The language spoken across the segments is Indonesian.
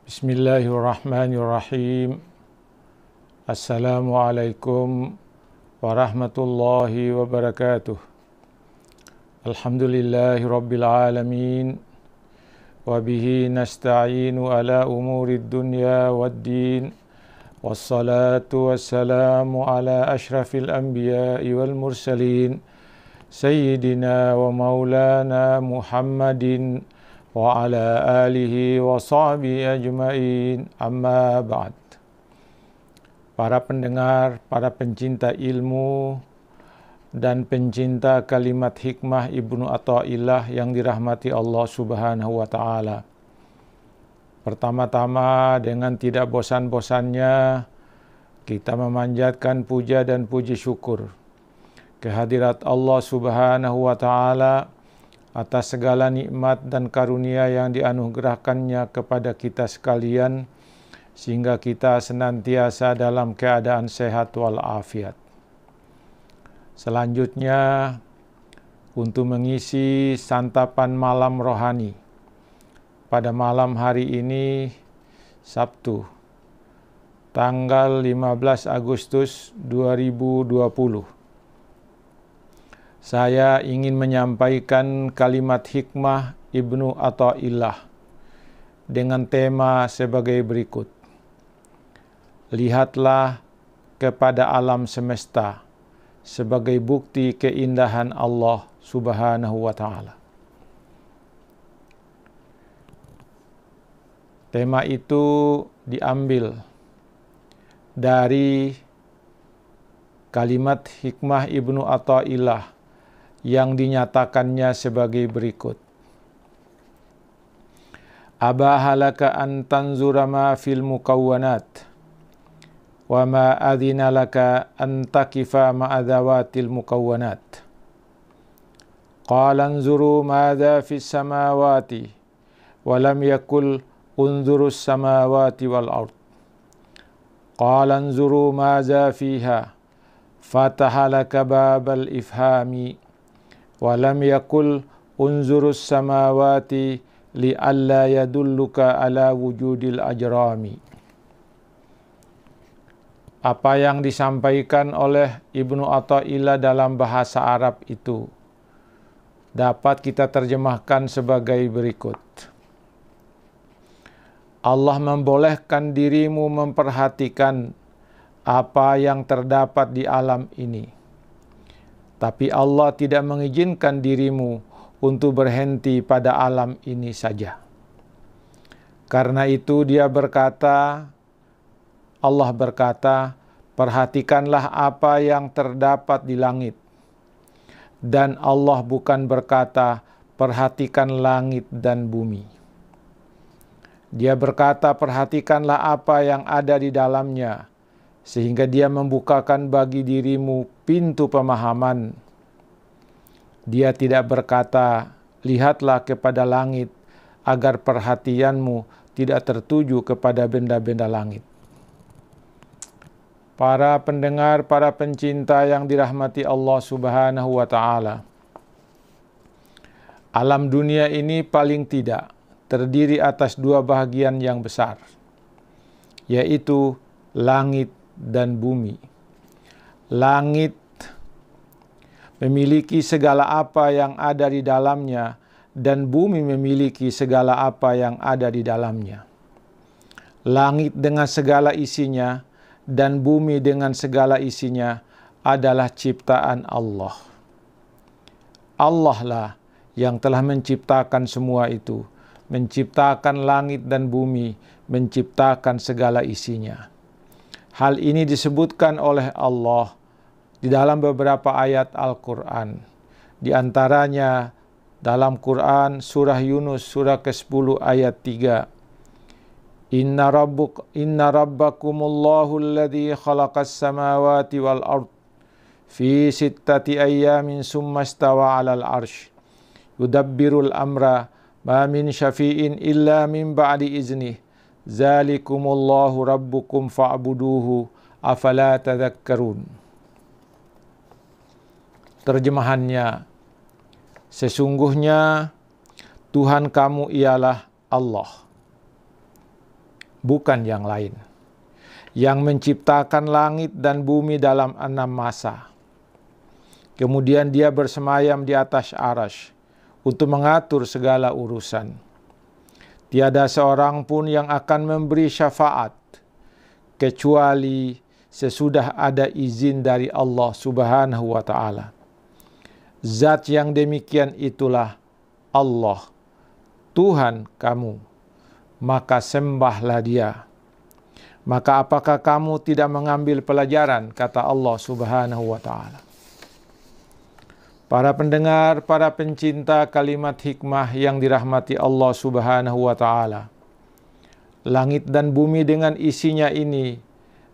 Bismillahirrahmanirrahim. Assalamualaikum warahmatullahi wabarakatuh. Alhamdulillahi rabbil alamin. Wabihi nasta'inu ala umurid dunya waddin. Wassalatu wassalamu ala ashrafil anbiya'i wal mursalin. Sayyidina wa maulana Muhammadin wa ala alihi wa sahbihi ajma'in, amma ba'd. Para pendengar, para pencinta ilmu dan pencinta kalimat hikmah Ibnu Athaillah yang dirahmati Allah Subhanahu wa taala. Pertama-tama, dengan tidak bosan-bosannya kita memanjatkan puja dan puji syukur kehadirat Allah Subhanahu wa taala atas segala nikmat dan karunia yang dianugerahkannya kepada kita sekalian, sehingga kita senantiasa dalam keadaan sehat walafiat. Selanjutnya, untuk mengisi santapan malam rohani pada malam hari ini, Sabtu, tanggal 15 Agustus 2020. Saya ingin menyampaikan kalimat hikmah Ibnu Athaillah dengan tema sebagai berikut. Lihatlah kepada alam semesta sebagai bukti keindahan Allah Subhanahu wa taala. Tema itu diambil dari kalimat hikmah Ibnu Athaillah yang dinyatakannya sebagai berikut. Abahalaka an tanzura ma fil mukawwanat wa ma adhina laka an takifa ma'adhawatil mukawwanat. Qala anzuru madha fis samawati wa lam yakul unzurus samawati wal ard. Qala anzuru madha fiha fatahalaka babal ifhami walam yakul unzurus samawati li'alla yadulluka ala wujudil ajrami. Apa yang disampaikan oleh Ibnu Athaillah dalam bahasa Arab itu dapat kita terjemahkan sebagai berikut. Allah membolehkan dirimu memperhatikan apa yang terdapat di alam ini. Tapi Allah tidak mengizinkan dirimu untuk berhenti pada alam ini saja. Karena itu Allah berkata, perhatikanlah apa yang terdapat di langit. Dan Allah bukan berkata, perhatikan langit dan bumi. Dia berkata, perhatikanlah apa yang ada di dalamnya, sehingga dia membukakan bagi dirimu pintu pemahaman. Dia tidak berkata, lihatlah kepada langit, agar perhatianmu tidak tertuju kepada benda-benda langit. Para pendengar, para pencinta yang dirahmati Allah Subhanahu wa taala. Alam dunia ini paling tidak terdiri atas dua bahagian yang besar, yaitu langit dan bumi. Langit memiliki segala apa yang ada di dalamnya, dan bumi memiliki segala apa yang ada di dalamnya. Langit dengan segala isinya dan bumi dengan segala isinya adalah ciptaan Allah. Allah lah yang telah menciptakan semua itu, menciptakan langit dan bumi, menciptakan segala isinya. Hal ini disebutkan oleh Allah di dalam beberapa ayat Al-Quran. Di antaranya dalam Quran surah Yunus surah ke-10 ayat 3. Inna rabbakumullahu alladhi khalaqas samawati wal ard fi sittati ayyamin summa istawa 'alal arsh yudabbirul amra ma min syafi'in illa min ba'di iznih zalikumullahu rabbukum fa'buduhu afala tadhakkarun. Terjemahannya, sesungguhnya Tuhan kamu ialah Allah bukan yang lain. Yang menciptakan langit dan bumi dalam 6 masa. Kemudian dia bersemayam di atas arasy untuk mengatur segala urusan. Tiada seorang pun yang akan memberi syafaat kecuali sesudah ada izin dari Allah Subhanahu wa Ta'ala. Zat yang demikian itulah Allah, Tuhan kamu, maka sembahlah Dia. Maka apakah kamu tidak mengambil pelajaran, kata Allah Subhanahu wa Ta'ala. Para pendengar, para pencinta kalimat hikmah yang dirahmati Allah Subhanahu wa Ta'ala. Langit dan bumi dengan isinya ini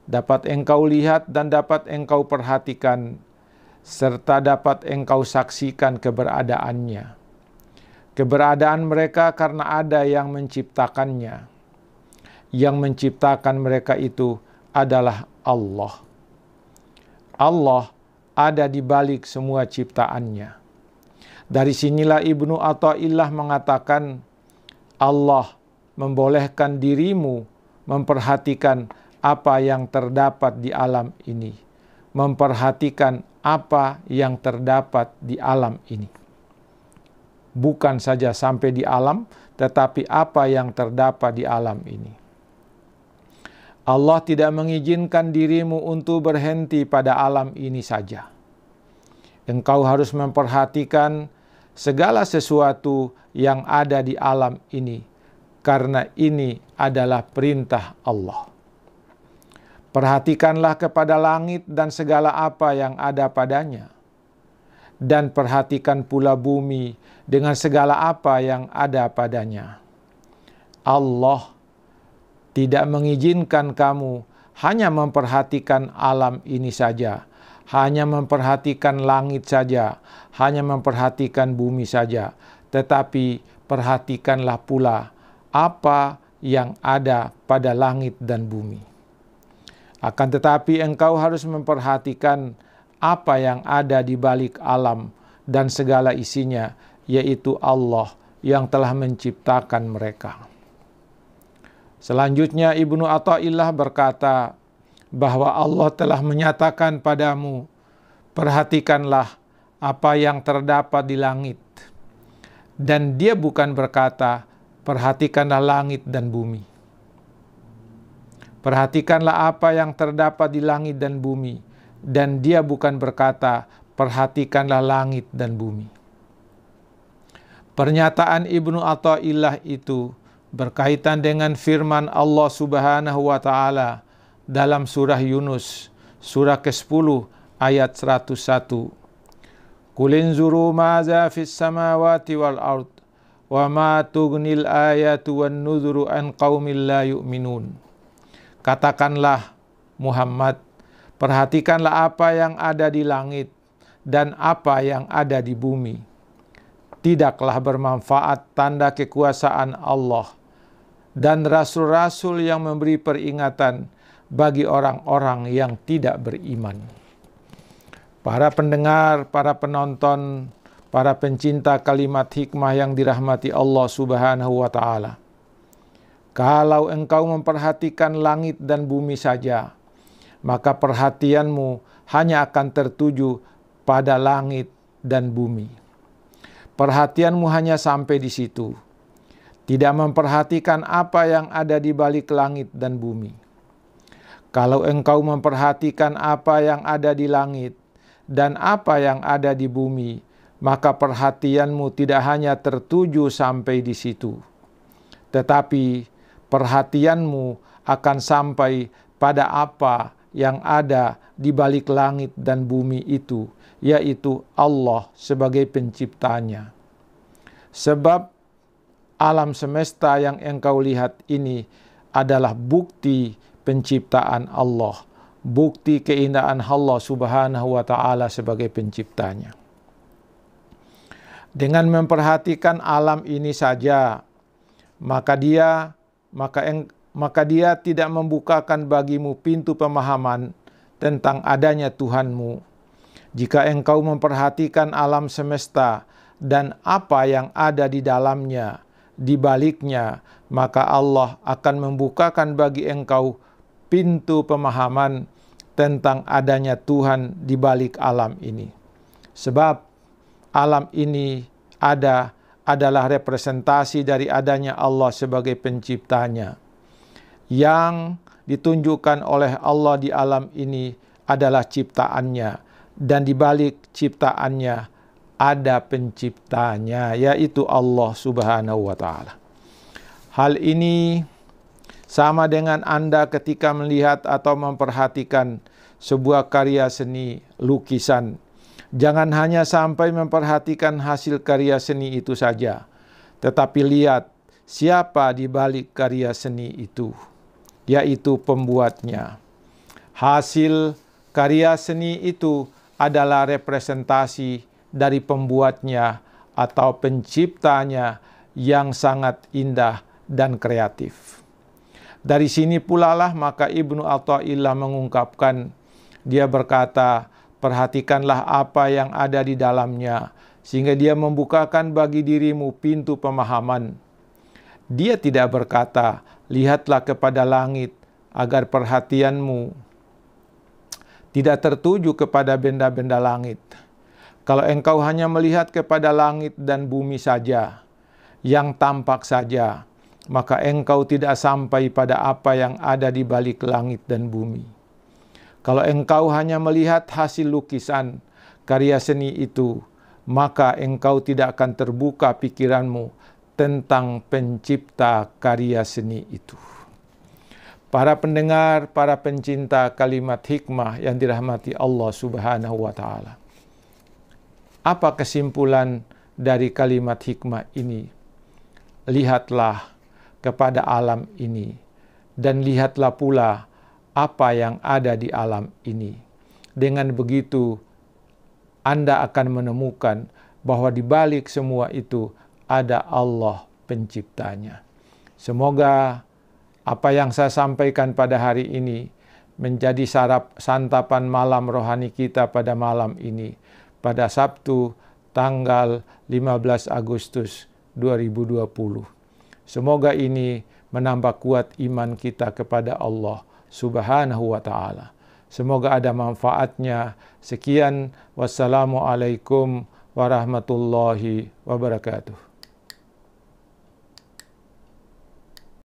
dapat engkau lihat dan dapat engkau perhatikan, serta dapat engkau saksikan keberadaannya. Keberadaan mereka karena ada yang menciptakannya. Yang menciptakan mereka itu adalah Allah. Allah ada di balik semua ciptaannya. Dari sinilah Ibnu Athaillah mengatakan, Allah membolehkan dirimu memperhatikan apa yang terdapat di alam ini. Memperhatikan apa yang terdapat di alam ini. Bukan saja sampai di alam, tetapi apa yang terdapat di alam ini. Allah tidak mengizinkan dirimu untuk berhenti pada alam ini saja. Engkau harus memperhatikan segala sesuatu yang ada di alam ini, karena ini adalah perintah Allah. Perhatikanlah kepada langit dan segala apa yang ada padanya, dan perhatikan pula bumi dengan segala apa yang ada padanya. Allah tidak mengizinkan kamu hanya memperhatikan alam ini saja, hanya memperhatikan langit saja, hanya memperhatikan bumi saja, tetapi perhatikanlah pula apa yang ada pada langit dan bumi. Akan tetapi engkau harus memperhatikan apa yang ada di balik alam dan segala isinya, yaitu Allah yang telah menciptakan mereka. Selanjutnya Ibnu Athaillah berkata bahwa Allah telah menyatakan padamu, perhatikanlah apa yang terdapat di langit. Dan dia bukan berkata, perhatikanlah langit dan bumi. Perhatikanlah apa yang terdapat di langit dan bumi. Dan dia bukan berkata, perhatikanlah langit dan bumi. Pernyataan Ibnu Athaillah itu berkaitan dengan firman Allah Subhanahu wa Ta'ala dalam surah Yunus, surah ke-10 ayat 101. Qul inzuru maza fis samawati wal ard wa ma tughnil ayatu wan nuzuru an qaumil la yu'minun. Katakanlah Muhammad, perhatikanlah apa yang ada di langit dan apa yang ada di bumi. Tidaklah bermanfaat tanda kekuasaan Allah dan rasul-rasul yang memberi peringatan bagi orang-orang yang tidak beriman. Para pendengar, para penonton, para pencinta kalimat hikmah yang dirahmati Allah Subhanahu wa Ta'ala. Kalau engkau memperhatikan langit dan bumi saja, maka perhatianmu hanya akan tertuju pada langit dan bumi. Perhatianmu hanya sampai di situ. Tidak memperhatikan apa yang ada di balik langit dan bumi. Kalau engkau memperhatikan apa yang ada di langit dan apa yang ada di bumi, maka perhatianmu tidak hanya tertuju sampai di situ, tetapi perhatianmu akan sampai pada apa yang ada di balik langit dan bumi itu, yaitu Allah sebagai penciptanya. Sebab alam semesta yang engkau lihat ini adalah bukti penciptaan Allah, bukti keindahan Allah Subhanahu wa Ta'ala sebagai penciptanya. Dengan memperhatikan alam ini saja, maka dia tidak membukakan bagimu pintu pemahaman tentang adanya Tuhanmu. Jika engkau memperhatikan alam semesta dan apa yang ada di dalamnya di baliknya, maka Allah akan membukakan bagi engkau pintu pemahaman tentang adanya Tuhan di balik alam ini. Sebab alam ini adalah representasi dari adanya Allah sebagai penciptanya. Yang ditunjukkan oleh Allah di alam ini adalah ciptaannya, dan di balik ciptaannya ada penciptanya, yaitu Allah Subhanahu wa Ta'ala. Hal ini sama dengan Anda ketika melihat atau memperhatikan sebuah karya seni lukisan. Jangan hanya sampai memperhatikan hasil karya seni itu saja, tetapi lihat siapa di balik karya seni itu, yaitu pembuatnya. Hasil karya seni itu adalah representasi dari pembuatnya atau penciptanya yang sangat indah dan kreatif. Dari sini pula lah maka Ibnu Athaillah mengungkapkan, dia berkata, perhatikanlah apa yang ada di dalamnya, sehingga dia membukakan bagi dirimu pintu pemahaman. Dia tidak berkata, lihatlah kepada langit, agar perhatianmu tidak tertuju kepada benda-benda langit. Kalau engkau hanya melihat kepada langit dan bumi saja, yang tampak saja, maka engkau tidak sampai pada apa yang ada di balik langit dan bumi. Kalau engkau hanya melihat hasil lukisan, karya seni itu, maka engkau tidak akan terbuka pikiranmu tentang pencipta karya seni itu. Para pendengar, para pencinta kalimat hikmah yang dirahmati Allah Subhanahu wa Ta'ala. Apa kesimpulan dari kalimat hikmah ini? Lihatlah kepada alam ini, dan lihatlah pula apa yang ada di alam ini. Dengan begitu, Anda akan menemukan bahwa di balik semua itu ada Allah penciptanya. Semoga apa yang saya sampaikan pada hari ini menjadi santapan malam rohani kita pada malam ini, pada Sabtu tanggal 15 Agustus 2020. Semoga ini menambah kuat iman kita kepada Allah Subhanahu wa Ta'ala. Semoga ada manfaatnya. Sekian, wassalamualaikum warahmatullahi wabarakatuh.